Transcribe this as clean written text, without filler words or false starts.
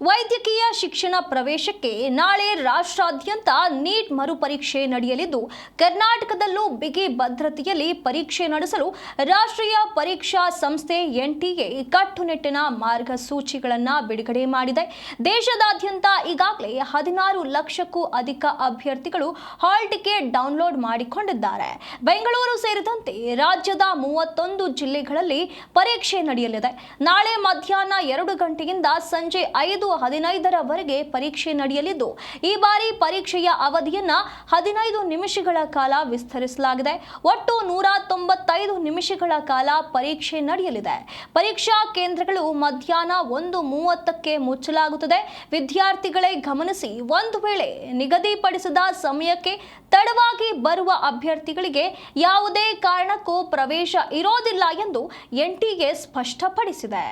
ವೈದ್ಯಕೀಯ ಶಿಕ್ಷಣ ಪ್ರವೇಶಕ್ಕೆ ನಾಳೆ ರಾಷ್ಟ್ರಾದ್ಯಂತ ನೀಟ್ ಮರುಪರೀಕ್ಷೆ ನಡೆಯಲಿದ್ದು, ಕರ್ನಾಟಕದಲ್ಲೂ ಬಿಗಿ ಭದ್ರತೆಯಲ್ಲಿ ಪರೀಕ್ಷೆ ನಡೆಸಲು ರಾಷ್ಟ್ರೀಯ ಪರೀಕ್ಷಾ ಸಂಸ್ಥೆ ಎನ್ಟಿಎ ಕಟ್ಟುನಿಟ್ಟಿನ ಮಾರ್ಗಸೂಚಿಗಳನ್ನು ಬಿಡುಗಡೆ ಮಾಡಿದೆ. ದೇಶದಾದ್ಯಂತ ಈಗಾಗಲೇ 16 ಲಕ್ಷಕ್ಕೂ ಅಧಿಕ ಅಭ್ಯರ್ಥಿಗಳು ಹಾಲ್ ಟಿಕೆಟ್ ಡೌನ್ಲೋಡ್ ಮಾಡಿಕೊಂಡಿದ್ದಾರೆ. ಬೆಂಗಳೂರು ಸೇರಿದಂತೆ ರಾಜ್ಯದ 31 ಜಿಲ್ಲೆಗಳಲ್ಲಿ ಪರೀಕ್ಷೆ ನಡೆಯಲಿದೆ. ನಾಳೆ ಮಧ್ಯಾಹ್ನ 2 ಗಂಟೆಯಿಂದ ಸಂಜೆ 5:15ರವರೆಗೆ ಪರೀಕ್ಷೆ ನಡೆಯಲಿದ್ದು, ಈ ಬಾರಿ ಪರೀಕ್ಷೆಯ ಅವಧಿಯನ್ನ 15 ನಿಮಿಷಗಳ ಕಾಲ ವಿಸ್ತರಿಸಲಾಗಿದೆ. ಒಟ್ಟು 195 ನಿಮಿಷಗಳ ಕಾಲ ಪರೀಕ್ಷೆ ನಡೆಯಲಿದೆ. ಪರೀಕ್ಷಾ ಕೇಂದ್ರಗಳು ಮಧ್ಯಾಹ್ನ 1:30ಕ್ಕೆ ಮುಚ್ಚಲಾಗುತ್ತದೆ. ವಿದ್ಯಾರ್ಥಿಗಳೇ ಗಮನಿಸಿ, ಒಂದು ವೇಳೆ ನಿಗದಿಪಡಿಸಿದ ಸಮಯಕ್ಕೆ ತಡವಾಗಿ ಬರುವ ಅಭ್ಯರ್ಥಿಗಳಿಗೆ ಯಾವುದೇ ಕಾರಣಕ್ಕೂ ಪ್ರವೇಶ ಇರೋದಿಲ್ಲ ಎಂದು ಎನ್ಟಿಎ ಸ್ಪಷ್ಟಪಡಿಸಿದೆ.